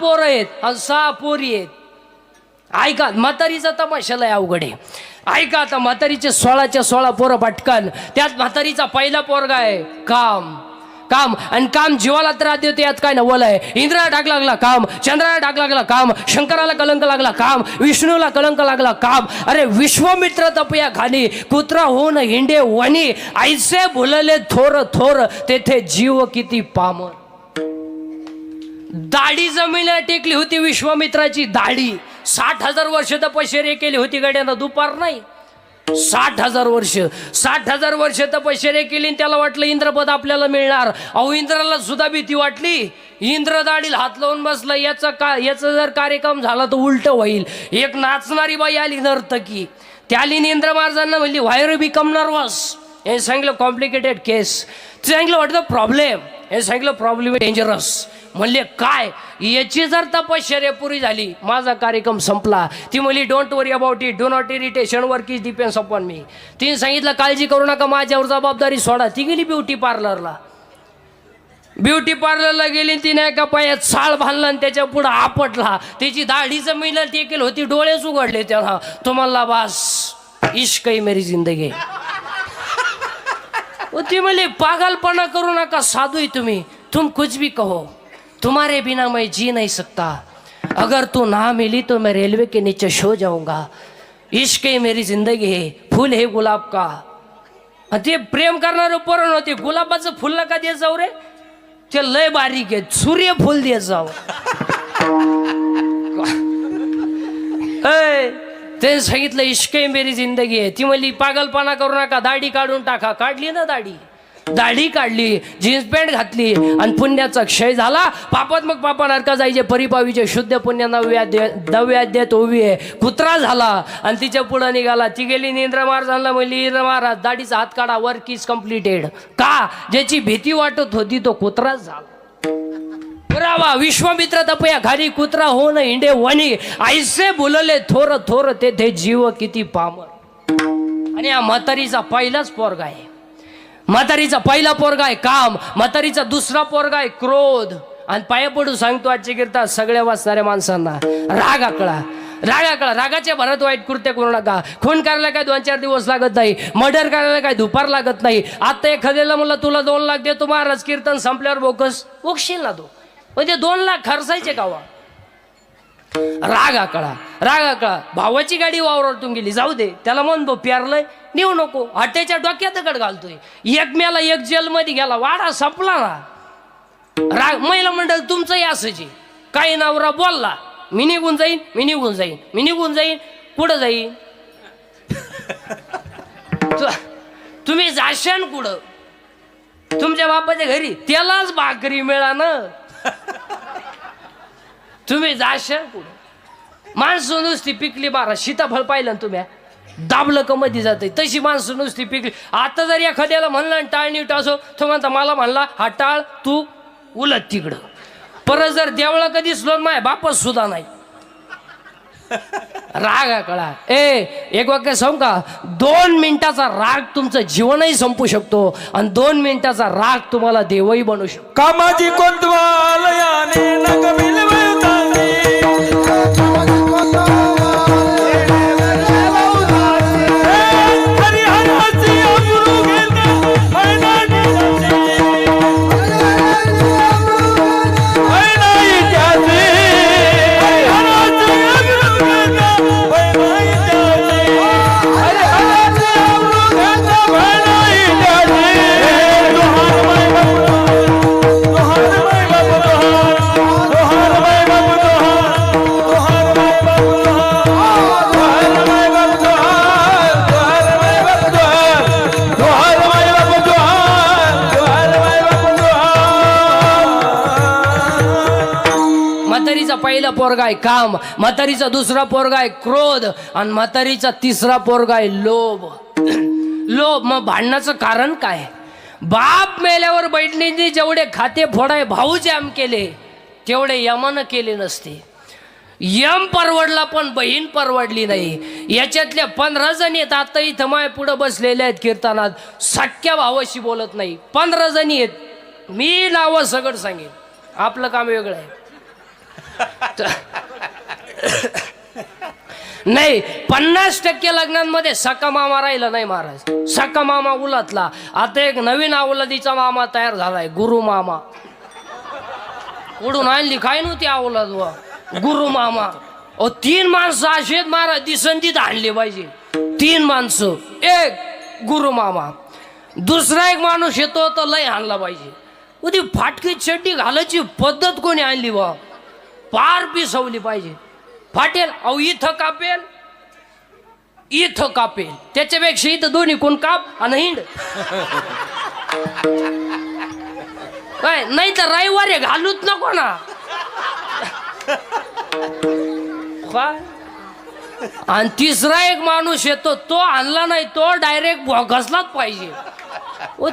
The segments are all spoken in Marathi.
पोरं आहेत आणि 6 पोरी आहेत. ऐका म्हातारीचा तमाशा लय अवघड आहे. ऐका आता म्हातारीचे 16च्या 16 पोरं पटकन. त्यात म्हातारीचा पहिला पोरगा आहे काम. काम आणि काम जीवाला त्रास देतो यात काय नवल आहे. इंद्राला डाग लागला काम, चंद्राला डाग लागला काम, शंकराला कलंक लागला काम, विष्णूला कलंक लागला काम. अरे विश्वामित्र तपया खाली कुत्रा होऊन हिंडे वनी, ऐसे भुलले थोर थोर तेथे जीव किती पामर. दाढी जमिनीला टेकली होती विश्वामित्राची दाढी. 60,000 वर्ष तपश्चर्या केली होती गड्यानं, दुपार नाही. 60,000 वर्ष 60,000 वर्ष तपश्चर्या केली आणि त्याला वाटलं इंद्रपद आपल्याला मिळणार. अहो इंद्राला सुद्धा भीती वाटली. इंद्र दाढीला हात लावून बसला. याचा जर कार्यक्रम झाला तर उलट होईल. एक नाचणारी बाई आली नर्तकी. त्याली इंद्र महाराजांना म्हणली व्हाय यू बिकम नर्वस. हे सांगितलं कॉम्प्लिकेटेड केस. सांगितलं व्हॉट द प्रॉब्लेम. हे सांगितलं प्रॉब्लेम डेंजरस. म्हणले काय. याची जर तपश्चर्या पुरी झाली माझा कार्यक्रम संपला. ती म्हणली don't worry about it, do not irritation, work is depends upon मी. तिने सांगितलं काळजी करू नका, माझ्यावर जबाबदारी सोडा. ती गेली ब्युटी पार्लरला. ब्युटी पार्लरला गेली. तिने एका पायात साळ बांधला आणि त्याच्या पुढे आपटला. त्याची दाढी जमिनीला टेकेल होती, डोळेच उघडले त्याला. तो म्हणला बास इश्क ही मेरी जिंदगी. ती म्हणली पागलपणा करू नका, साधू आहे तुम्ही, तुम कुछ भी कहो, तुम्हारे बिना मैं जी नहीं सकता. अगर तू ना मिली तो मैं रेलवे के नीचे सो जाऊंगा. इश्क ही मेरी जिंदगी है, फूल है गुलाब का. ते प्रेम करणारे पोरं नव्हते. गुलाबाचं फुल नका देत जाऊ रे, ते लय बारीक आहे. सूर्यफूल देत जाऊ. ते सांगितलं इश्क ही मेरी जिंदगी आहे. ती म्हणली पागलपणा करू नका, दाढी काढून टाका. काढली ना दाढी काढली, जीन्स पॅन्ट घातली आणि पुण्याचा क्षय झाला. पापात मग पापा नरका जायचे, परिपावीचे शुद्ध पुण्य दव्याद्यात ओवी आहे. कुत्रा झाला आणि तिच्या पुढं निघाला. ती गेली इंद्र महाराजांना म्हणली इंद्र महाराज दाढीचा हात काढा, वर्क इज कम्प्लिटेड. का ज्याची भीती वाटत होती तो कुत्राच झाला. पुरावा विश्वामित्र तपया खाली कुत्रा होऊन हिंडे वनी, ऐसे बोलले थोर थोर तेथे जीव किती पामर. आणि या म्हातारीचा पहिलाच पोरगा आहे. म्हातारीचा पहिला पोरगा आहे काम. म्हातारीचा दुसरा पोरगा आहे क्रोध. आणि पाया पडून सांगतो आजची कीर्तन सगळ्या वाचणाऱ्या माणसांना, राग आकळा. रागाच्या भरात वाईट कृत्य करू नका. खून करायला काय 2-4 दिवस लागत नाही. मर्डर करायला काय दुपार लागत नाही. आता एखाद्याला म्हणलं तुला 2 लाख देतो महाराज, कीर्तन संपल्यावर बोकस उकशील ना तो. म्हणजे 2 लाख खर्चायचे कावा. राग आकळा. भावाची गाडी वावरातून गेली, जाऊ दे, त्याला म्हणतो प्यारलंय नेऊ नको. हट्याच्या डोक्यात दगड घालतोय. एक मेला एक जेलमध्ये गेला, वाडा संपला ना. राग. महिला मंडळ तुमचंही असंच. काही नवरा बोलला मी निघून जाईन कुठं जाईन. तुम्ही जाशान कुठं. तुमच्या बापाच्या घरी त्यालाच भाकरी मिळा ना. तुम्ही जाशान कुठं. माणसं नुसती पिकली बारा. सीताफळ पाहिलं ना तुम्ही, दाबलं का मध्ये जाते. तशी माणसं नुसती पिकली. आता जर एखाद्याला म्हणलं टाळ नीट असो, तो म्हणता मला म्हणला हा टाळ तू उलट तिकडं. परत जर देवळा कधी स्लोन माय बापच सुद्धा नाही. राग कळा. एक वाक्य सांगू का, 2 मिनिटाचा राग तुमचं जीवनही संपू शकतो आणि 2 मिनिटाचा राग तुम्हाला देवही बनवू शकतो. कामाची कोतवालयाने नगमिल वैताने हरिहराची अब्रू घेते पहिला पोरगा आहे काम, म्हातारीचा दुसरा पोरगा आहे क्रोध आणि म्हातारीचा तिसरा पोरगा आहे लोभ. लोभ. मग भांडणाचं कारण काय. बाप मेल्यावर बहिणींनी जेवढे खाते फोडाय भाऊ जाम केले तेवढे यमानं केले नसते. यम परवडला पण बहीण परवडली नाही. याच्यातल्या 15 जणी आहेत आता इथं माय पुढं बसलेल्या आहेत कीर्तनात, सख्या भावाशी बोलत नाही. 15 जणी आहेत. मी नावं सगळं सांगेन, आपलं काम वेगळं आहे. नाही 50% लग्नांमध्ये सका मामा राहिला नाही महाराज. सका मामा उलटला. आता एक नवीन अवलादीचा मामा तयार झालाय, गुरु मामा. कुठून आणली काय नव्हती अवलाद व गुरु मामा. 3 माणसं असेच महाराज दिसंतीत आणले पाहिजे. 3 माणसं, एक गुरु मामा, दुसरा एक माणूस येतो तर लय आणला पाहिजे. ती फाटकी चड्डी घालायची पद्धत कोणी आणली बा, पार पिसवली पाहिजे. फाटेल अहो इथं कापेल, इथं कापेल, त्याच्यापेक्षा इथं दोन्ही कोण काप आणि हिंड काय. नाही तर रविवारी घालूच नको ना काय. आणि तिसरा एक माणूस येतो, तो आणला नाही तो डायरेक्ट घसलाच पाहिजे.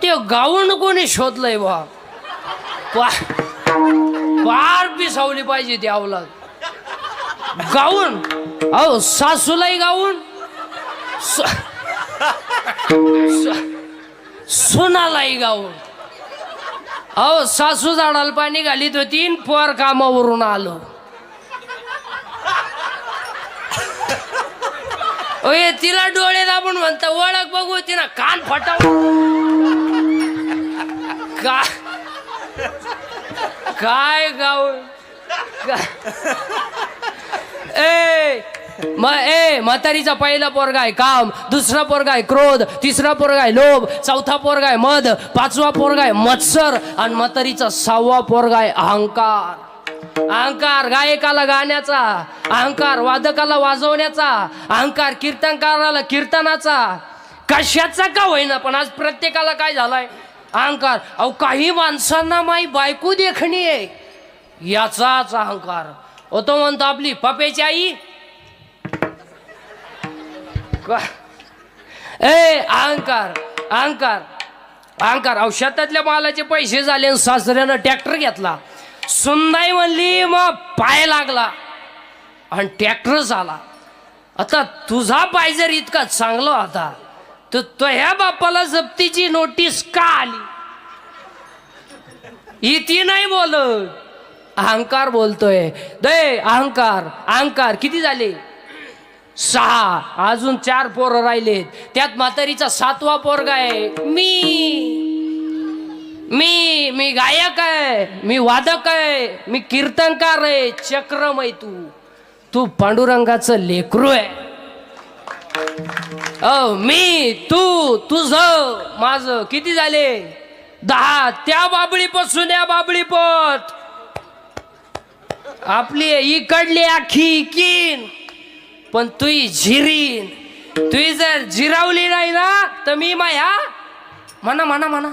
ते गाऊन कोणी शोधलंय बा, पार पिसावली पाहिजे ती अवलाद. गाऊन अहो सासूलाही गाऊन, सुनालाही गाऊन. अहो सासू झाडाला पाणी घालीत होती, पोर कामावरून आलो. तिला डोळे दाबून म्हणता ओळख बघू, तिला कान फटाव काय गाऊन. म्हातारीचा पहिला पोरगा आहे काम, दुसरा पोरगा आहे क्रोध, तिसरा पोरगा आहे लोभ, चौथा पोरगा आहे मद, 5वा पोरगा आहे मत्सर, आणि म्हातारीचा 6वा पोरगा आहे अहंकार. अहंकार गायकाला गाण्याचा, अहंकार वादकाला वाजवण्याचा, अहंकार कीर्तनकाराला कीर्तनाचा. कशाचा का होईना पण आज प्रत्येकाला काय झालाय अहंकार. अहो काही माणसांना माई बायको देखणी आहे याचाच अहंकार. तो म्हणतो आपली पप्याची आई. अहंकार अहंकार अहंकार. अहो शेतातल्या मालाचे पैसे झाले आणि सासऱ्यानं ट्रॅक्टर घेतला. सुनबाई म्हणली मग पाय लागला आणि ट्रॅक्टर झाला. आता तुझा पाय जर इतका चांगला होता तर तो ह्या बापाला जप्तीची नोटीस का आली. इथे नाही बोलत, अहंकार बोलतोय. दे अहंकार अहंकार. किती झाले 6, अजून 4 पोरं राहिलेत. त्यात म्हातारीचा 7वा पोरगा आहे मी. मी मी गायक आहे, मी वादक आहे, मी कीर्तनकार आहे, चक्रमय. तू पांडुरंगाचं लेकरू आहे. मी तू तुझं माझं. किती झाले 10. त्या बाबळीपासून या बाबळीपत आपली इकडली आखी कीन, पण तुई झिरीन. तुई जर जिरावली नाही ना तर मी माया म्हणा म्हणा म्हणा.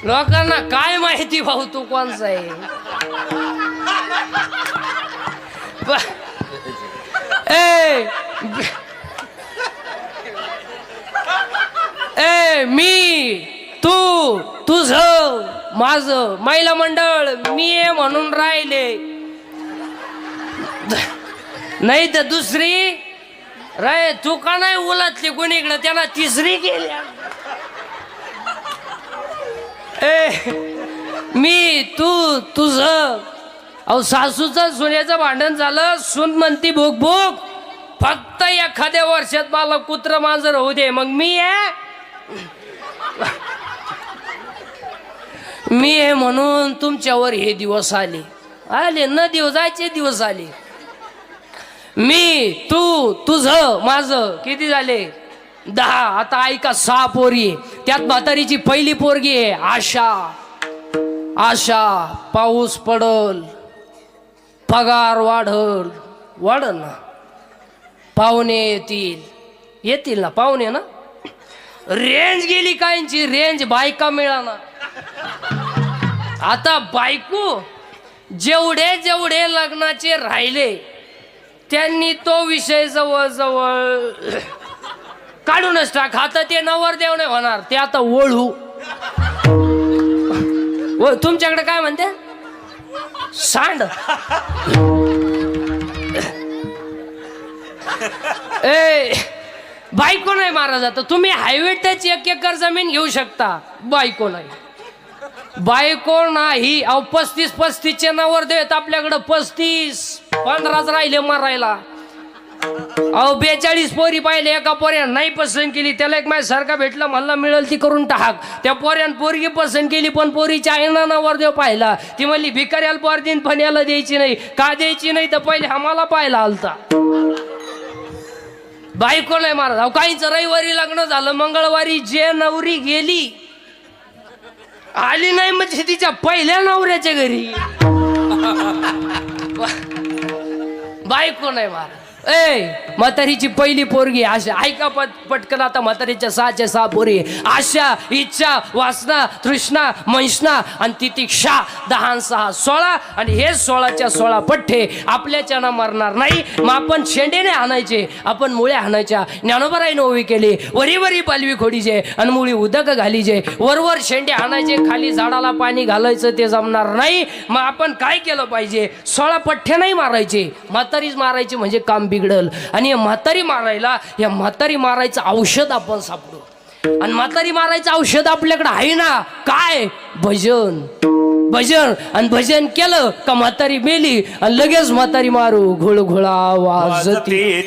लोकांना काय माहिती भाऊ तू कोणचा आहे. मी तू तुझं माझं. महिला मंडळ मी आहे म्हणून राहिले, नाही तर दुसरी रे. तू का नाही उलटली कोणीकडे, त्याला तिसरी गेल्या. मी तू तुझं. अहो सासूचं सुनेचं भांडण झालं. सून म्हणती भूक भूक, फक्त एखाद्या वर्षात मला कुत्र मांजर होऊ दे मग मी आहे. मी आहे म्हणून तुमच्यावर हे दिवस आले न दिवस जायचे दिवस आले. मी तू तुझं माझं. किती झाले 10. आता ऐका 6 पोरी. त्यात म्हातारीची पहिली पोरगी आहे आशा. आशा पाऊस पडल, पगार वाढल ना, पाहुणे येतील ना पाहुणे ना. रेंज गेली कायची, रेंज बायका मिळाना. आता बायको जेवढे लग्नाचे राहिले त्यांनी तो विषय जवळ काढूनच टाक. आता ते नवरदेव नाही होणार, ते आता ओळू. तुमच्याकडे काय म्हणते सांड. बायको नाही मारा जात. तुम्ही हायवे टच 1 एकर जमीन घेऊ शकता, बायको नाही. बायको नाही. अहो 35-35चे नवर देत आपल्याकडं 35-15 राहिले मारायला. अहो 42 पोरी पाहिले, एका पोऱ्यानं नाही पसंत केली, त्याला एक माझ्या सारखा भेटला, म्हणला मिळेल ती करून टाक. त्या पोऱ्यानं पोरगी पसंत केली, पण पोरीच्या आईना नवर देव पाहिला. ती म्हणली भिकाऱ्याला पोर दिन पण याला द्यायची नाही. का द्यायची नाही तर पहिले आम्हाला पाहिला आलता. बायको नाही मारत. अहो काहीच रविवारी लग्न झालं, मंगळवारी जे नवरी गेली आली नाही म्हणजे तिच्या पहिल्या नवऱ्याच्या घरी बायको नाही मारत. म्हातारीची पहिली पोरगी आशा. ऐका पटकन आता म्हातारीच्या 6 पोरी. आशा, इच्छा, वासना, तृष्णा, मंशना आणि तितिक्षा. 10 6 16 आणि हे 16च्या 16 पठ्ठे आपल्याच्यानं मरणार नाही. मग आपण शेंडेने आणायचे, आपण मुळे आणायच्या. ज्ञानोबराईनं ओवी केली, वरी वरी पालवी खोडीचे आणि मुळी उदक घालीचे. वरवर शेंडे आणायचे, खाली झाडाला पाणी घालायचं, ते जमणार नाही. मग आपण काय केलं पाहिजे? 16 पठ्ठे नाही मारायचे, म्हातारीच मारायची, म्हणजे काम बिघडल. आणि म्हातारी मारायला, या म्हातारी मारायचं औषध आपण सापडू. आणि म्हातारी मारायचं औषध आपल्याकडे आहे ना. काय? भजन. भजन. आणि भजन केलं का म्हातारी मेली आणि लगेच म्हातारी मारू. घुळघुळा वाजती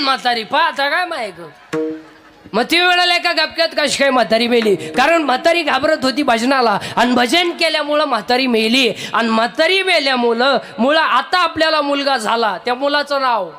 म्हातारी पाहता काय माहिती. मग ती वेळेला एका गपक्यात कशी काय म्हातारी मेली? कारण म्हातारी घाबरत होती भजनाला, आणि भजन केल्यामुळं म्हातारी मेली. आणि म्हातारी मेल्यामुळं आता आपल्याला मुलगा झाला. त्या मुलाचं नाव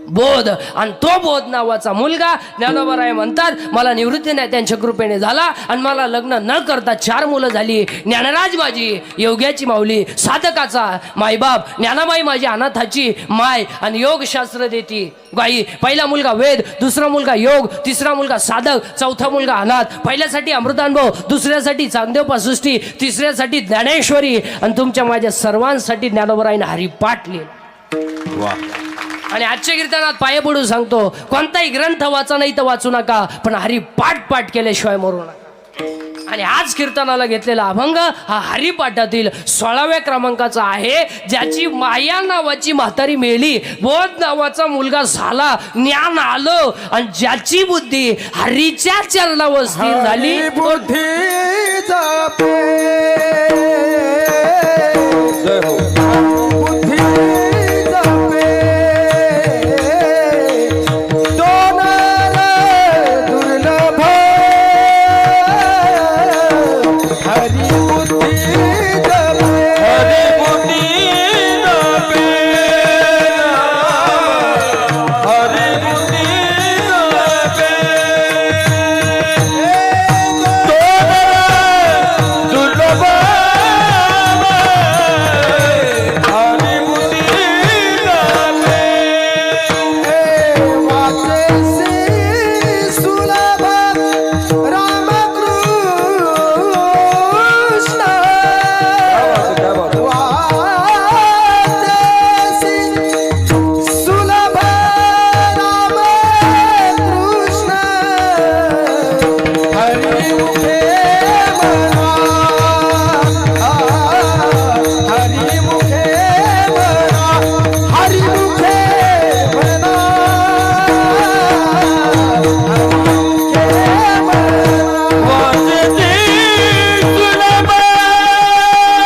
बोध. आणि तो बोध नावाचा मुलगा ज्ञानोबराय म्हणतात, मला निवृत्ती नाही त्यांच्या कृपेने झाला. आणि मला लग्न न करता 4 मुलं झाली. ज्ञानराज माझी योग्याची माऊली, साधकाचा मायबाप, ज्ञानाबाई माझी अनाथाची माय, आणि योगशास्त्र देती गाई. पहिला मुलगा वेद, दुसरा मुलगा योग, तिसरा मुलगा साधक, चौथा मुलगा अनाथ. पहिल्यासाठी अमृतानुभव, दुसऱ्यासाठी चांगदेव पासुष्टी, तिसऱ्यासाठी ज्ञानेश्वरी, आणि तुमच्या माझ्या सर्वांसाठी ज्ञानोबरायनं हरिपाठ लिहिलं. वा. आणि आजच्या कीर्तनात पाय पडून सांगतो, कोणताही ग्रंथ वाचा नाही तर वाचू नका, पण हरिपाठ केल्याशिवाय मरू नका. आणि आज कीर्तनाला घेतलेला अभंग हा हरिपाठातील 16व्या क्रमांकाचा आहे. ज्याची माया नावाची म्हातारी मेली, बोध नावाचा मुलगा झाला, ज्ञान आलं, आणि ज्याची बुद्धी हरीच्या चरणावर स्थिर झाली. बुद्धीचा